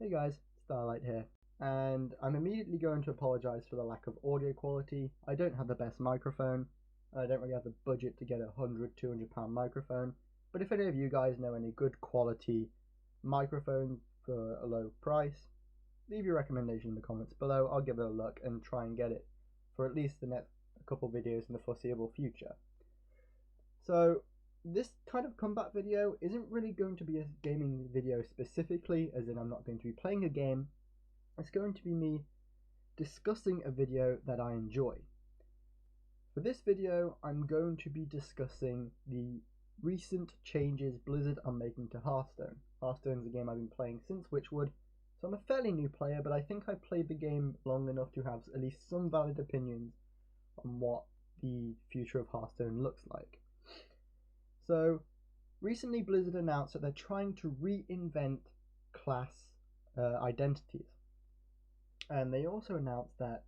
Hey guys, Starlight here, and I'm immediately going to apologise for the lack of audio quality. I don't have the best microphone, and I don't really have the budget to get a £100–200 microphone, but if any of you guys know any good quality microphone for a low price, leave your recommendation in the comments below. I'll give it a look and try and get it for at least the next couple videos in the foreseeable future. So this kind of comeback video isn't really going to be a gaming video specifically, as in I'm not going to be playing a game. It's going to be me discussing a video that I enjoy. For this video, I'm going to be discussing the recent changes Blizzard are making to Hearthstone. Hearthstone is a game I've been playing since Witchwood, so I'm a fairly new player, but I think I played the game long enough to have at least some valid opinions on what the future of Hearthstone looks like. So, recently Blizzard announced that they're trying to reinvent class identities. And they also announced that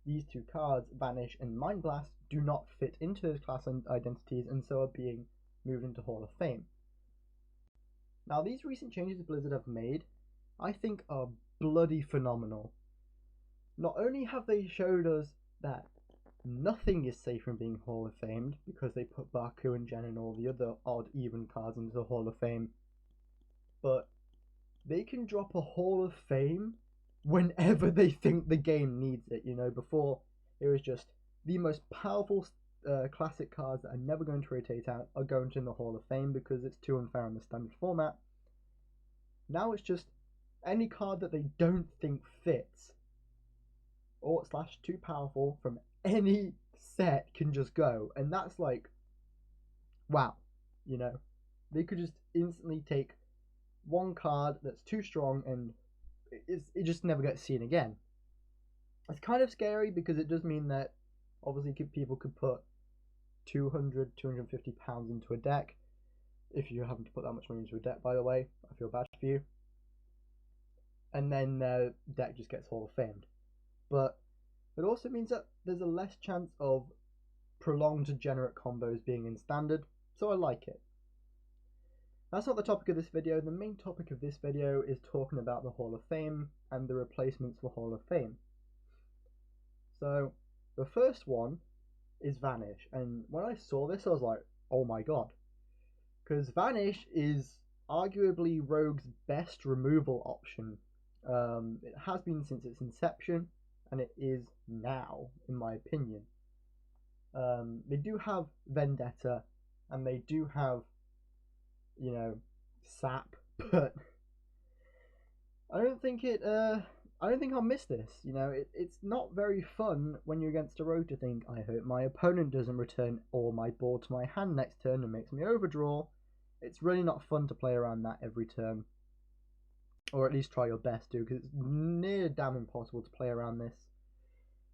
these two cards, Vanish and Mind Blast, do not fit into those class identities and so are being moved into Hall of Fame. Now, these recent changes Blizzard have made, I think, are bloody phenomenal. Not only have they showed us that nothing is safe from being Hall of Famed, because they put Baku and Jen and all the other odd even cards into the Hall of Fame, but they can drop a Hall of Fame whenever they think the game needs it. You know, before it was just the most powerful classic cards that are never going to rotate out are going to in the Hall of Fame because it's too unfair in the standard format. Now it's just any card that they don't think fits or / too powerful from any set can just go, and that's like, wow, you know, they could just instantly take one card that's too strong and it just never gets seen again. It's kind of scary because it does mean that obviously people could put £200–250 into a deck. If you happen to put that much money into a deck, by the way, I feel bad for you. And then their deck just gets Hall of Famed. But it also means that there's a less chance of prolonged degenerate combos being in standard, so I like it. That's not the topic of this video. The main topic of this video is talking about the Hall of Fame and the replacements for Hall of Fame. So, the first one is Vanish, and when I saw this I was like, oh my god. Because Vanish is arguably Rogue's best removal option. It has been since its inception, and it is now, in my opinion. They do have Vendetta, and they do have, you know, Sap, but I don't think I'll miss this. You know, it's not very fun when you're against a rogue to think, I hope my opponent doesn't return all my board to my hand next turn and makes me overdraw. It's really not fun to play around that every turn. Or at least try your best to, because it's near damn impossible to play around this.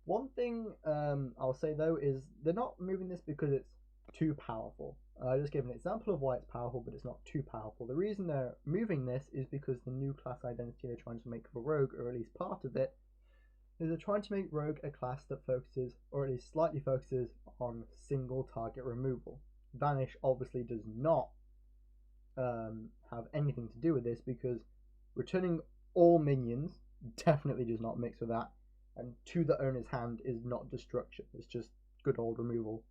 One thing I'll say though is they're not moving this because it's too powerful. I just gave an example of why it's powerful, but it's not too powerful. The reason they're moving this is because the new class identity they're trying to make for Rogue, or at least part of it, is they're trying to make Rogue a class that focuses, or at least slightly focuses, on single target removal. Vanish obviously does not have anything to do with this, because returning all minions definitely does not mix with that, and to the owner's hand is not destruction, it's just good old removal.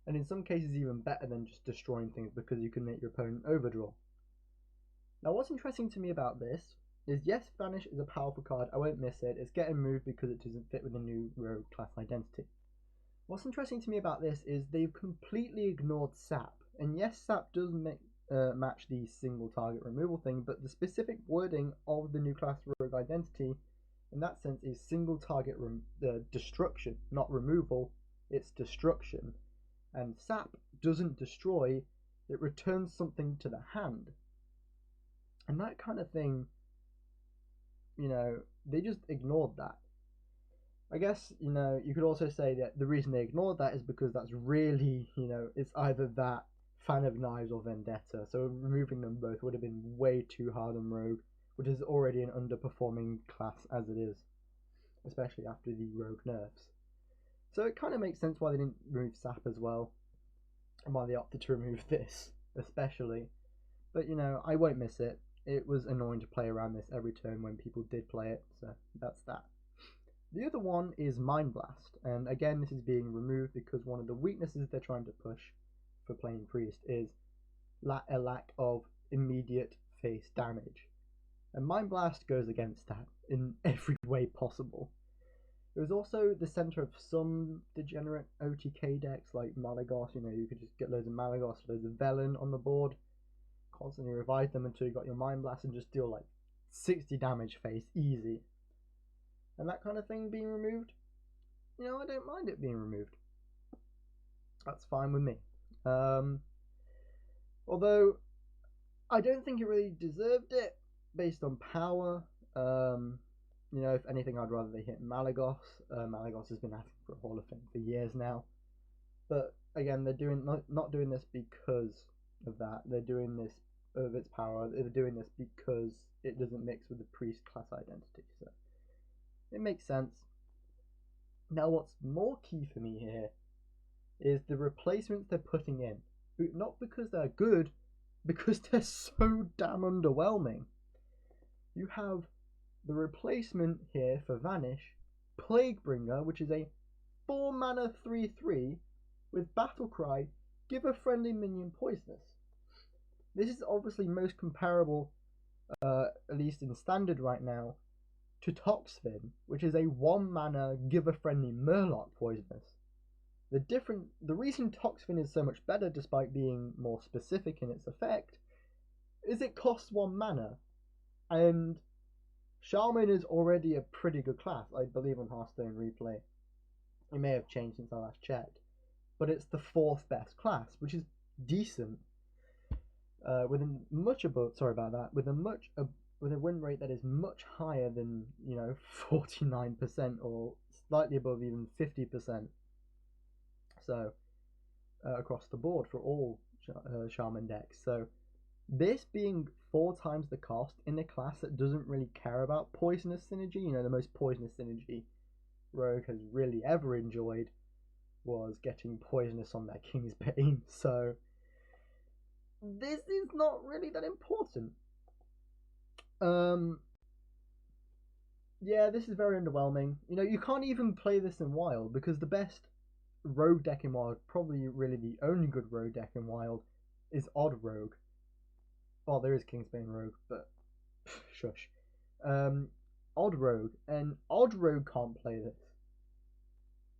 And in some cases even better than just destroying things, because you can make your opponent overdraw. Now what's interesting to me about this is, yes, Vanish is a powerful card, I won't miss it, it's getting moved because it doesn't fit with the new Rogue class identity. What's interesting to me about this is they've completely ignored Sap, and yes, Sap does match the single target removal thing, but the specific wording of the new class Rogue identity in that sense is single target destruction, not removal, it's destruction. And Sap doesn't destroy, it returns something to the hand. And that kind of thing, you know, they just ignored that. I guess, you know, you could also say that the reason they ignored that is because that's really, you know, it's either that, Fan of Knives, or Vendetta. So removing them both would have been way too hard on Rogue, which is already an underperforming class as it is, especially after the Rogue nerfs. So it kind of makes sense why they didn't remove Sap as well, and why they opted to remove this, especially. But, you know, I won't miss it. it was annoying to play around this every turn when people did play it, so that's that. The other one is Mind Blast, and again this is being removed because one of the weaknesses they're trying to push for playing Priest is a lack of immediate face damage. And Mind Blast goes against that in every way possible. It was also the center of some degenerate OTK decks like Malagos. You could just get loads of Malagos, loads of Velen on the board, constantly revive them until you got your Mind Blast and just deal like 60 damage face easy. And that kind of thing being removed, I don't mind it being removed. That's fine with me. Although I don't think it really deserved it based on power. If anything, I'd rather they hit Malagos. Malagos has been asking for a Hall of Fame for years now. But again, they're not doing this because of that. They're doing this of its power. They're doing this because it doesn't mix with the Priest class identity. So it makes sense. Now, what's more key for me here is the replacements they're putting in. Not because they're good, because they're so damn underwhelming. You have the replacement here for Vanish, Plaguebringer, which is a 4-mana 3/3 with Battlecry, give a friendly minion poisonous. This is obviously most comparable, at least in standard right now, to Toxfin, which is a 1-mana give a friendly Murloc poisonous. The reason Toxfin is so much better, despite being more specific in its effect, is it costs 1 mana, and Shaman is already a pretty good class, I believe, on Hearthstone Replay. It may have changed since I last checked, but it's the 4th best class, which is decent. With a win rate that is much higher than 49% or slightly above even 50%. So across the board for all Shaman decks. So this being 4 times the cost in a class that doesn't really care about poisonous synergy, the most poisonous synergy Rogue has really ever enjoyed was getting poisonous on their Kingsbane. So this is not really that important. Yeah, this is very underwhelming. You can't even play this in Wild because the best Rogue deck in Wild, probably really the only good Rogue deck in Wild, is Odd Rogue. Well, there is Kingsbane Rogue, but shush. Odd Rogue, and Odd Rogue can't play this.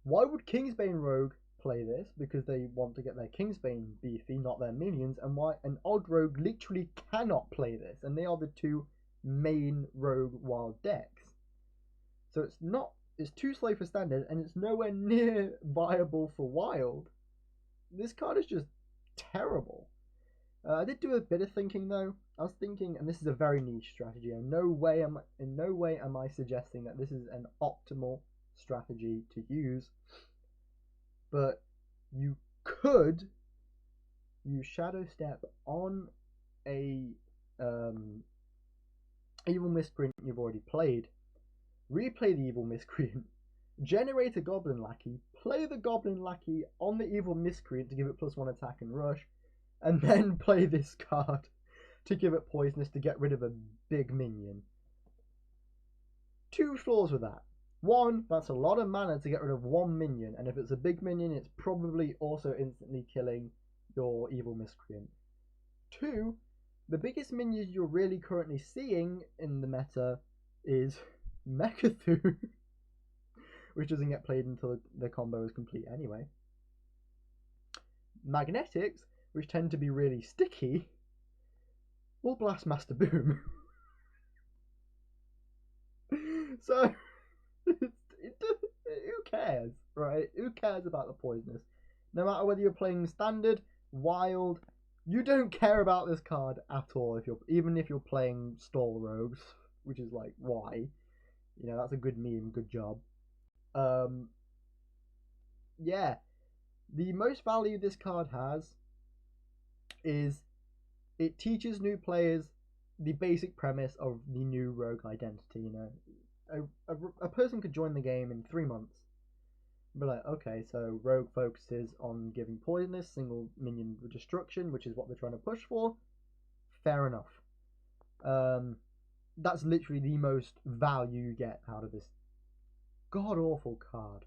Why would Kingsbane Rogue play this? Because they want to get their Kingsbane beefy, not their minions, and why an Odd Rogue literally cannot play this, and they are the 2 main Rogue Wild decks. So it's too slow for standard, and it's nowhere near viable for Wild. This card is just terrible. I did do a bit of thinking though. I was thinking, and this is a very niche strategy. In no way am I suggesting that this is an optimal strategy to use. But you could use Shadow Step on a Evil Miscreant you've already played. Replay the Evil Miscreant. Generate a Goblin Lackey. Play the Goblin Lackey on the Evil Miscreant to give it +1 attack and rush. And then play this card to give it poisonous to get rid of a big minion. 2 flaws with that. 1, that's a lot of mana to get rid of 1 minion, and if it's a big minion, it's probably also instantly killing your Evil Miscreant. 2, the biggest minions you're really currently seeing in the meta is Mechathu, which doesn't get played until the combo is complete anyway. Magnetics, which tend to be really sticky, will blast Master Boom. So, who cares, right? Who cares about the poisonous? No matter whether you're playing standard, wild, you don't care about this card at all. Even if you're playing stall rogues, which is like, why? That's a good meme. Good job. Yeah, the most value this card has is it teaches new players the basic premise of the new rogue identity. A person could join the game in 3 months and be like, okay, so rogue focuses on giving poisonous, single minion destruction, which is what they're trying to push for. Fair enough. That's literally the most value you get out of this god-awful card.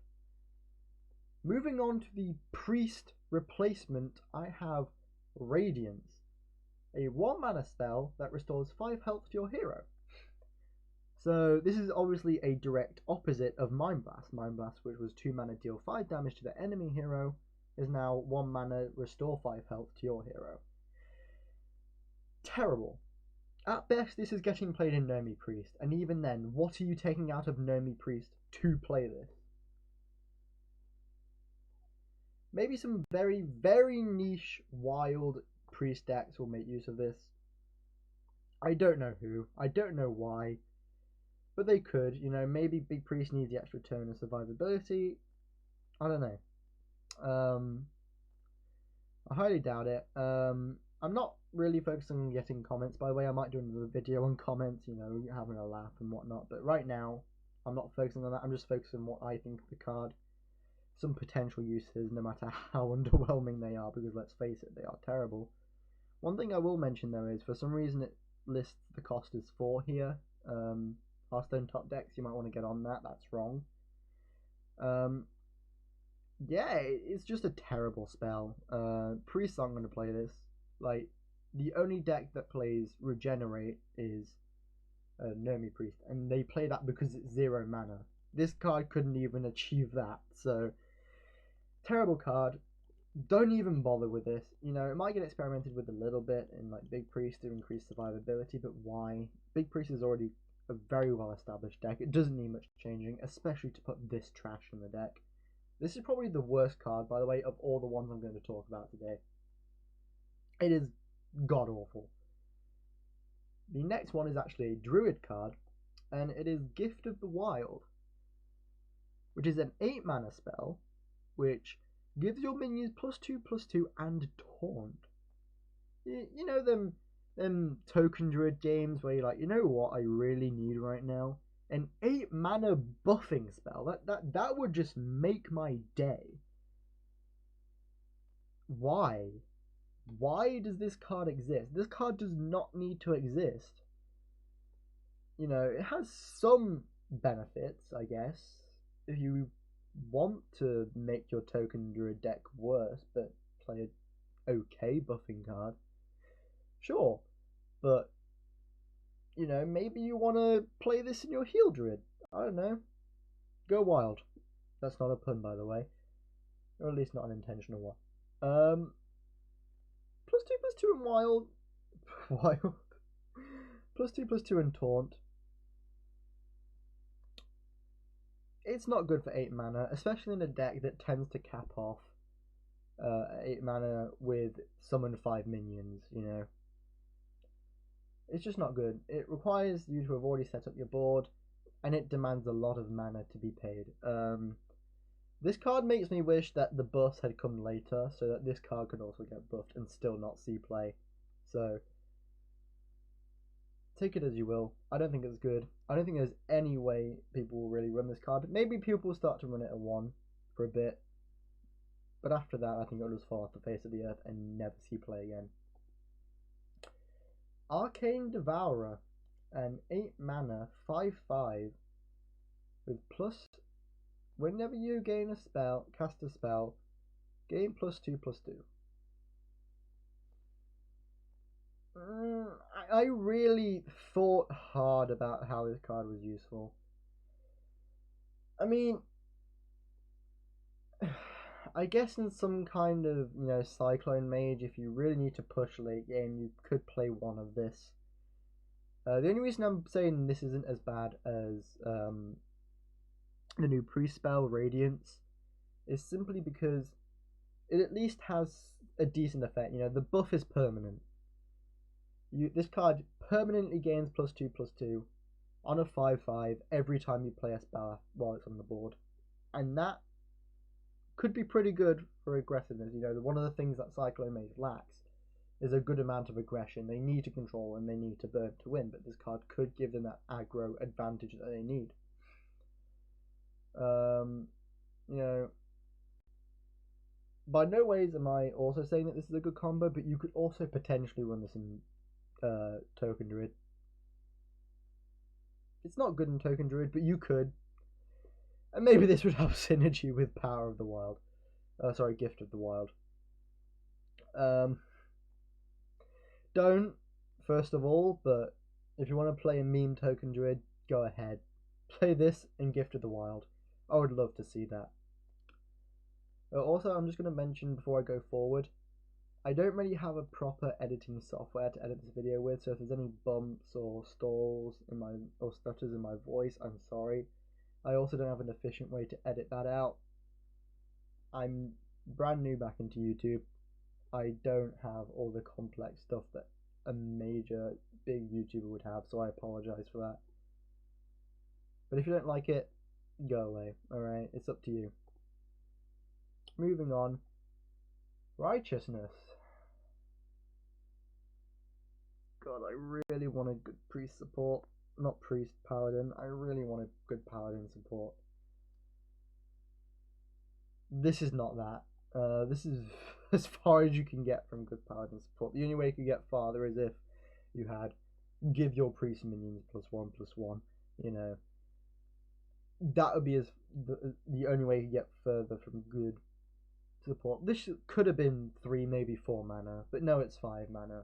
Moving on to the priest replacement, I have Radiance, a 1 mana spell that restores 5 health to your hero. So this is obviously a direct opposite of Mind Blast. Mind Blast, which was 2 mana deal 5 damage to the enemy hero, is now 1 mana restore 5 health to your hero. Terrible. At best, this is getting played in Nomi Priest, and even then, what are you taking out of Nomi Priest to play this? Maybe some very, very niche, wild Priest decks will make use of this. I don't know who, I don't know why, but they could. You know, maybe Big Priest needs the extra turn of survivability. I don't know. I highly doubt it. I'm not really focusing on getting comments, by the way. I might do another video on comments, you know, having a laugh and whatnot. But right now, I'm not focusing on that. I'm just focusing on what I think of the card. Some potential uses, no matter how underwhelming they are, because let's face it, they are terrible. One thing I will mention, though, is for some reason it lists the cost as 4 here. Hearthstone top decks, you might want to get on that. That's wrong. Yeah, it's just a terrible spell. Priests aren't going to play this. Like, the only deck that plays Regenerate is Nomi Priest, and they play that because it's 0 mana. This card couldn't even achieve that, so terrible card. Don't even bother with this. You know, it might get experimented with a little bit in like Big Priest to increase survivability, but why? Big Priest is already a very well established deck. It doesn't need much changing, especially to put this trash in the deck. This is probably the worst card, by the way, of all the ones I'm going to talk about today. It is god-awful. The next one is actually a Druid card, and it is Gift of the Wild, which is an 8 mana spell, which gives your minions +2/+2 and Taunt. You know them token Druid games where you're like, you know what I really need right now? An 8 mana buffing spell. That would just make my day. Why? Why does this card exist? This card does not need to exist. You know, it has some benefits, I guess, if you want to make your token Druid deck worse, but play an okay buffing card. Sure, but you know, maybe you want to play this in your heal Druid. I don't know. Go wild. That's not a pun, by the way, or at least not an intentional one. +2/+2 and wild. Wild. +2/+2 and taunt. It's not good for 8 mana, especially in a deck that tends to cap off 8 mana with summon 5 minions, you know. It's just not good. It requires you to have already set up your board, and it demands a lot of mana to be paid. This card makes me wish that the buffs had come later, so that this card could also get buffed and still not see play. So, take it as you will. I don't think it's good. I don't think there's any way people will really run this card. Maybe people will start to run it at 1 for a bit, but after that I think it'll just fall off the face of the earth and never see play again. Arcane Devourer, an 8 mana 5/5 with plus. Whenever you gain a spell, cast a spell, gain +2/+2. I really thought hard about how this card was useful. I mean, I guess in some kind of, you know, Cyclone Mage, if you really need to push late game, you could play one of this. The only reason I'm saying this isn't as bad as the new pre-spell Radiance is simply because it at least has a decent effect. You know, the buff is permanent. This card permanently gains +2/+2 on a 5/5 every time you play a spell while it's on the board, and that could be pretty good for aggressiveness. You know, one of the things that Cyclone Mage lacks is a good amount of aggression. They need to control and they need to burn to win, but this card could give them that aggro advantage that they need. You know, by no ways am I also saying that this is a good combo, but you could also potentially run this in Token Druid. It's not good in Token Druid, but you could. And maybe this would have synergy with Power of the Wild. Sorry, Gift of the Wild. Don't, first of all, but if you want to play a meme Token Druid, go ahead. Play this in Gift of the Wild. I would love to see that. Also, I'm just going to mention before I go forward, I don't really have a proper editing software to edit this video with, so if there's any bumps or stalls in my or stutters in my voice, I'm sorry. I also don't have an efficient way to edit that out. I'm brand new back into YouTube. I don't have all the complex stuff that a major big YouTuber would have, so I apologize for that. But if you don't like it, go away, alright? It's up to you. Moving on. Righteousness. God, I really want a good priest support. Not priest, paladin. I really want a good paladin support. This is not that. This is as far as you can get from good paladin support. The only way you could get farther is if you had give your priest minions +1/+1. You know, that would be as the only way you could get further from good support. This could have been 3, maybe 4 mana, but no, it's 5 mana.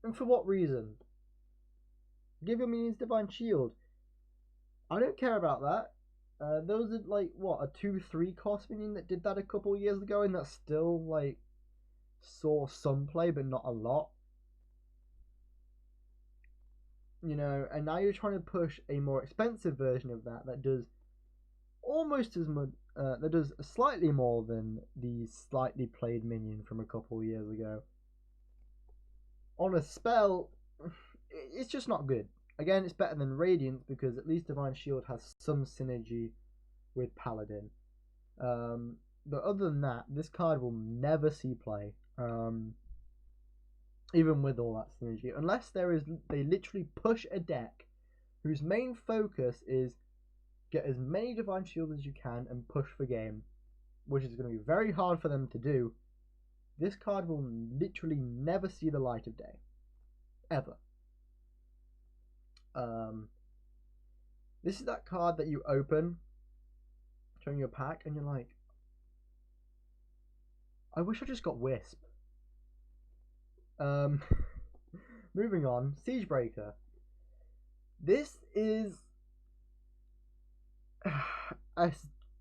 And for what reason? Give your minions Divine Shield. I don't care about that. Those are like what, a 2/3 cost minion that did that a couple years ago, and that still like saw some play, but not a lot. You know, and now you're trying to push a more expensive version of that that does almost as much, that does slightly more than the slightly played minion from a couple years ago. On a spell, it's just not good. Again, it's better than Radiance because at least Divine Shield has some synergy with Paladin. But other than that, this card will never see play. Even with all that synergy, unless they literally push a deck whose main focus is get as many Divine Shields as you can and push for game, which is going to be very hard for them to do. This card will literally never see the light of day, ever. This is that card that you open, showing your pack, and you're like, I wish I just got Wisp. Moving on, Siegebreaker. This is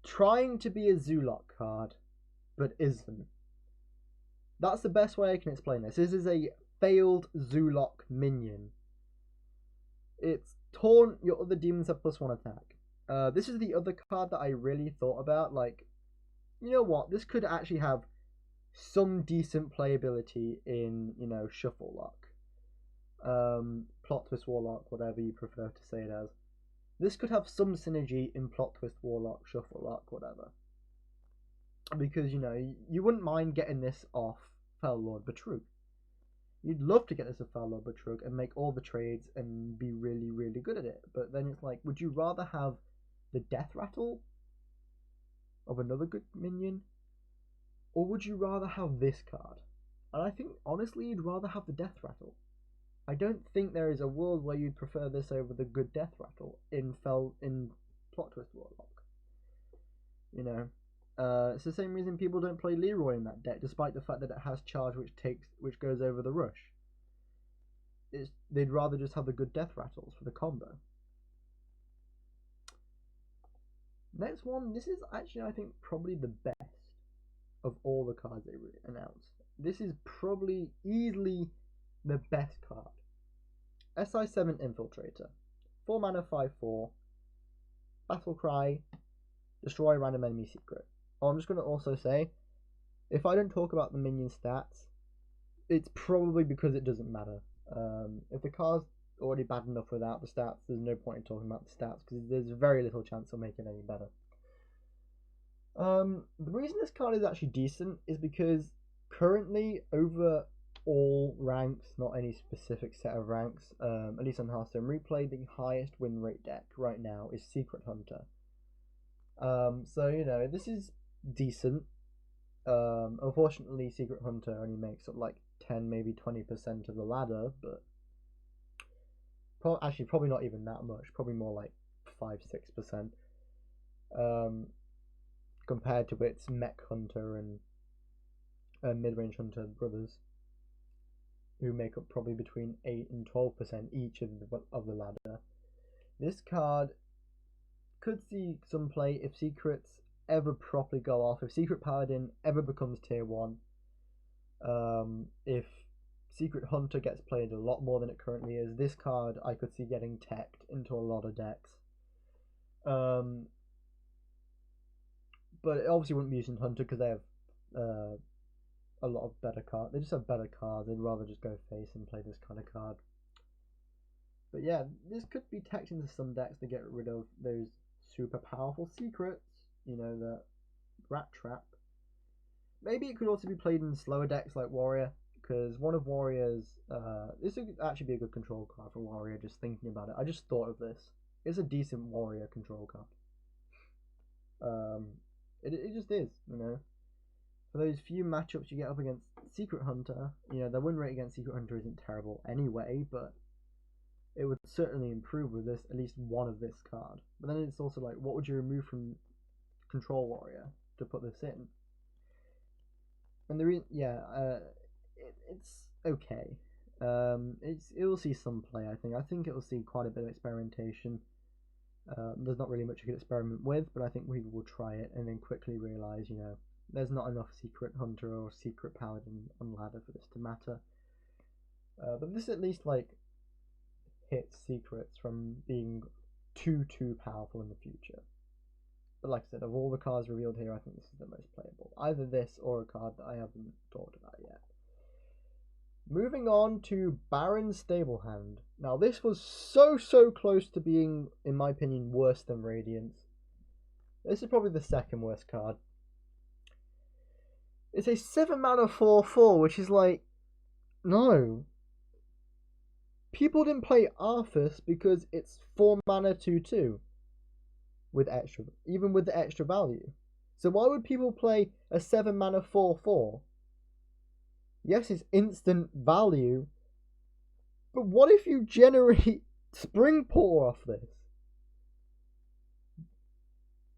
trying to be a Zulok card, but isn't. That's the best way I can explain this. This is a failed Zulok minion. It's taunt your other demons have +1 attack. This is the other card that I really thought about. Like, you know what? This could actually have some decent playability in, you know, Shuffle Lock, Plot Twist Warlock, whatever you prefer to say it as. This could have some synergy in Plot Twist Warlock, Shuffle Lock, whatever. Because, you know, you wouldn't mind getting this off Fel Lord Betrug. You'd love to get this off Fel Lord Betrug and make all the trades and be really, really good at it. But then it's like, would you rather have the Death Rattle of another good minion? Or would you rather have this card? And I think, honestly, you'd rather have the Death Rattle. I don't think there is a world where you'd prefer this over the good Death Rattle in Plot Twist Warlock. You know, it's the same reason people don't play Leroy in that deck, despite the fact that it has charge which goes over the rush. They'd rather just have the good Death Rattles for the combo. Next one, this is actually, I think, probably the best of all the cards they announced. This is probably easily the best card. SI7 Infiltrator. 4 mana, 5/4. Battle Cry. Destroy random enemy secret. Oh, I'm just going to also say, if I don't talk about the minion stats, it's probably because it doesn't matter. If the card's already bad enough without the stats, there's no point in talking about the stats because there's very little chance of making it any better. The reason this card is actually decent is because currently over all ranks, not any specific set of ranks, at least on Hearthstone Replay, the highest win rate deck right now is Secret Hunter. So, you know, this is decent. Unfortunately, Secret Hunter only makes up like 10, maybe 20% of the ladder, but Actually, probably not even that much. Probably more like 5-6%. Compared to its Mech Hunter and Mid-Range Hunter brothers, who make up probably between 8 and 12% each of the ladder. This card could see some play if secrets ever properly go off, if Secret Paladin ever becomes tier 1, if Secret Hunter gets played a lot more than it currently is. This card I could see getting teched into a lot of decks. But it obviously wouldn't be used in Hunter because they have a lot of better cards. They just have better cards. They'd rather just go face and play this kind of card. But yeah, this could be teched into some decks to get rid of those super powerful secrets. You know, the Rat Trap. Maybe it could also be played in slower decks like Warrior, because one of Warrior's... this would actually be a good control card for Warrior, just thinking about it. I just thought of this. It's a decent Warrior control card. It just is, you know. For those few matchups you get up against Secret Hunter, you know, the win rate against Secret Hunter isn't terrible anyway, but it would certainly improve with this, at least one of this card. But then it's also like, what would you remove from Control Warrior to put this in? And the reason, it's okay. It will see some play, I think. I think it will see quite a bit of experimentation. There's not really much you can experiment with, but I think we will try it and then quickly realise, you know, there's not enough Secret Hunter or Secret Paladin on ladder for this to matter. But this at least, like, hits secrets from being too powerful in the future. But like I said, of all the cards revealed here, I think this is the most playable. Either this or a card that I haven't talked about yet. Moving on to Baron Stablehand. Now this was so close to being, in my opinion, worse than Radiance. This is probably the second worst card. It's a 7 mana 4/4, which is like, no. People didn't play Arthas because it's 4 mana 2/2 with extra, even with the extra value. So why would people play a 7 mana 4/4? Yes, it's instant value, but what if you generate Springpore off this?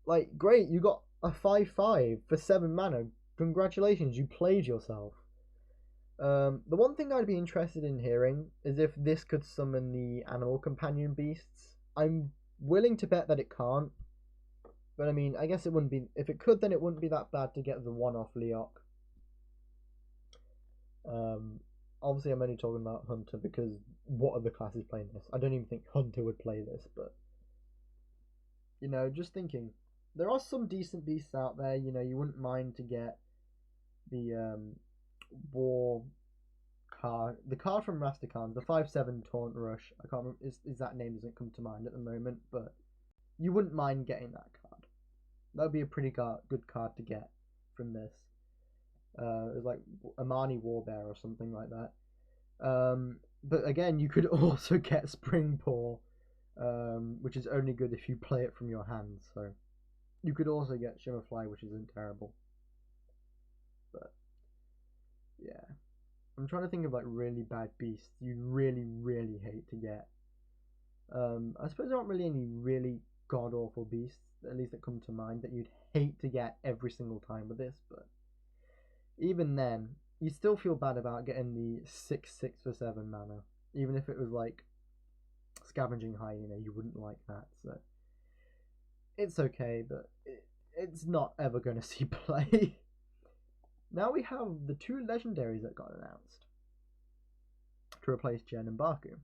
Like, great, you got a 5/5 for 7 mana. Congratulations, you played yourself. The one thing I'd be interested in hearing is if this could summon the Animal Companion beasts. I'm willing to bet that it can't. But I mean, I guess it wouldn't be... If it could, then it wouldn't be that bad to get the one-off Leok. Obviously, I'm only talking about Hunter because what other classes playing this? I don't even think Hunter would play this, but... You know, just thinking. There are some decent beasts out there, you know, you wouldn't mind to get the War card. The card from Rastakhan, the 5/7 Taunt Rush. I can't remember, that name doesn't come to mind at the moment, but you wouldn't mind getting that card. That would be a pretty good card to get from this. It was like Amani Warbear or something like that. But again, you could also get Springpore, which is only good if you play it from your hand. So you could also get Shimmerfly, which isn't terrible. But yeah, I'm trying to think of like really bad beasts you really hate to get. I suppose there aren't really any really god awful beasts, at least that come to mind, that you'd hate to get every single time with this, but even then, you still feel bad about getting the 6/6 for 7 mana. Even if it was like Scavenging Hyena, you wouldn't like that, so it's okay, but it's not ever going to see play. Now we have the 2 legendaries that got announced to replace Jen and Baku.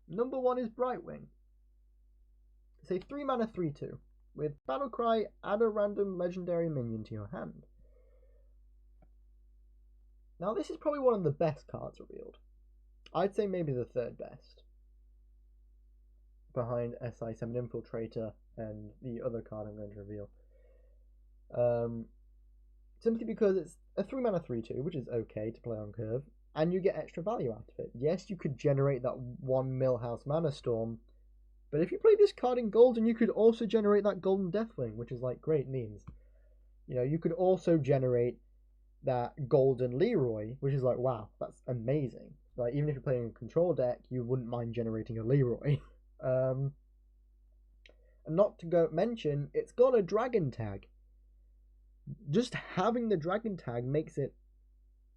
Number 1 is Brightwing. It's a 3 mana 3/2. With Battlecry, add a random legendary minion to your hand. Now this is probably one of the best cards revealed. I'd say maybe the 3rd best. Behind SI7 Infiltrator and the other card I'm going to reveal. Simply because it's a 3 mana 3/2, which is okay to play on curve, and you get extra value out of it. Yes, you could generate that 1 Millhouse Mana Storm, but if you play this card in Golden, you could also generate that Golden Deathwing, which is like great means. You know, you could also generate that Golden Leroy, which is like, wow, that's amazing. Like, even if you're playing a control deck, you wouldn't mind generating a Leroy. And not to go mention, it's got a dragon tag. Just having the dragon tag makes it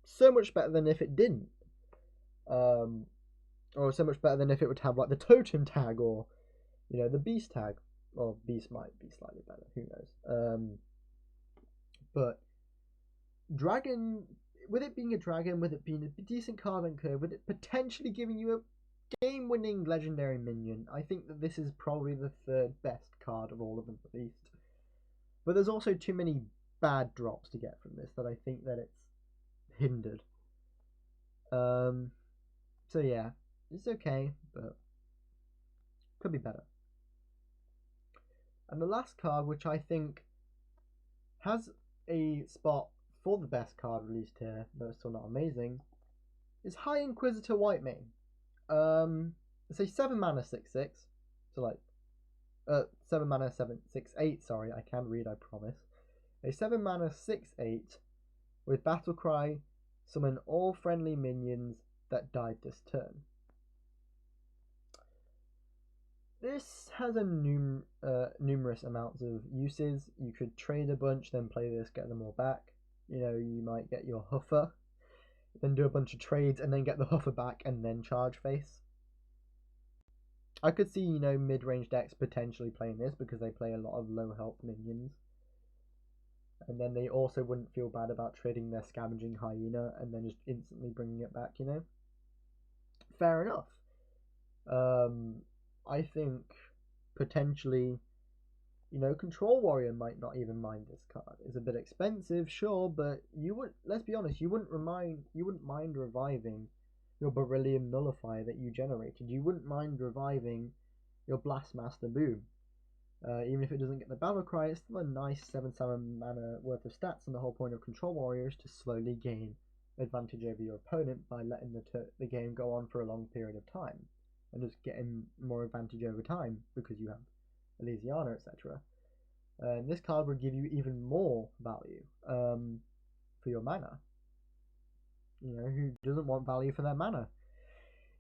so much better than if it didn't. Or so much better than if it would have like the totem tag or, you know, the beast tag. Well, beast might be slightly better, who knows. But dragon, with it being a dragon, with it being a decent card on curve, with it potentially giving you a game-winning legendary minion, I think that this is probably the third best card of all of them released. But there's also too many bad drops to get from this that I think that it's hindered. So yeah, it's okay, but could be better. And the last card, which I think has a spot for the best card released here, though it's still not amazing, is High Inquisitor Whitemane. It's a 7 mana 6/6, so like 7 mana 7/6/8. Sorry, I can read, I promise. A 7 mana 6/8 with Battle Cry. Summon all friendly minions that died this turn. This has a numerous amounts of uses. You could trade a bunch, then play this, get them all back. You know, you might get your Huffer, then do a bunch of trades, and then get the Huffer back, and then charge face. I could see, you know, mid-range decks potentially playing this because they play a lot of low health minions. And then they also wouldn't feel bad about trading their Scavenging Hyena and then just instantly bringing it back, you know? Fair enough. I think potentially, you know, Control Warrior might not even mind this card. It's a bit expensive, sure, but you would, let's be honest, you wouldn't mind reviving your Beryllium Nullifier that you generated. You wouldn't mind reviving your Blastmaster Boom. Even if it doesn't get the Battle Cry, it's still a nice 7/7 mana worth of stats, and the whole point of Control Warrior is to slowly gain advantage over your opponent by letting the game go on for a long period of time, and just getting more advantage over time because you have Elysiana, etc. And this card would give you even more value for your mana. You know, who doesn't want value for their mana?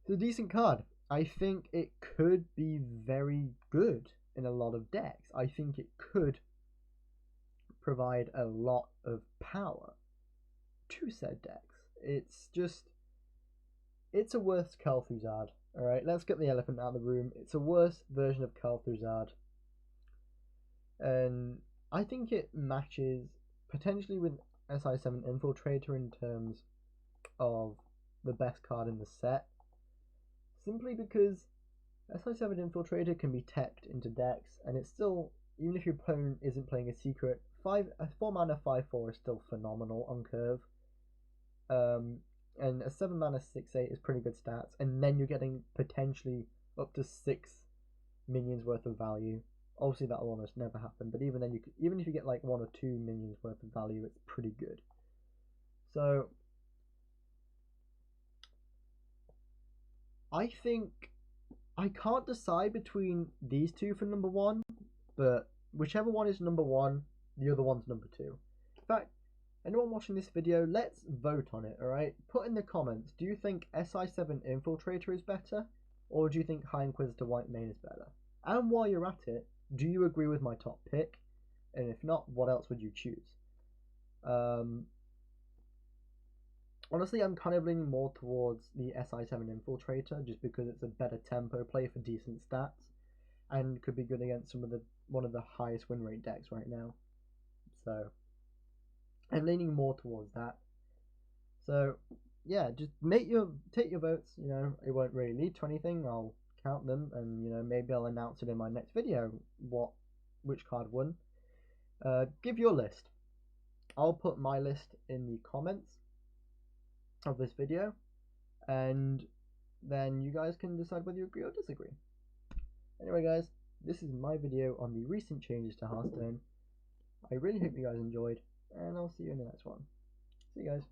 It's a decent card. I think it could be very good in a lot of decks. I think it could provide a lot of power to said decks. It's a worse Kel'Thuzad. Alright, let's get the elephant out of the room. It's a worse version of Kel'Thuzad. And I think it matches potentially with SI7 Infiltrator in terms of the best card in the set. Simply because SI7 Infiltrator can be teched into decks, and it's still, even if your opponent isn't playing a secret, a 4 mana 5/4 is still phenomenal on curve. And a 7 mana 6/8 is pretty good stats, and then you're getting potentially up to 6 minions worth of value. Obviously that will almost never happen, but even then, even if you get like 1 or 2 minions worth of value, it's pretty good. So I think I can't decide between these two for number 1, but whichever one is number 1, the other one's number 2. In fact, anyone watching this video, let's vote on it, alright? Put in the comments, do you think SI7 Infiltrator is better, or do you think High Inquisitor Whitemane is better? And while you're at it, do you agree with my top pick? And if not, what else would you choose? Honestly, I'm kind of leaning more towards the SI7 Infiltrator, just because it's a better tempo play for decent stats, and could be good against one of the highest win rate decks right now. So I'm leaning more towards that. So yeah, just take your votes. You know, it won't really lead to anything. I'll count them, and you know, maybe I'll announce it in my next video which card won. Give your list. I'll put my list in the comments of this video, and then you guys can decide whether you agree or disagree. Anyway guys, this is my video on the recent changes to Hearthstone. I really hope you guys enjoyed, and I'll see you in the next one. See you guys.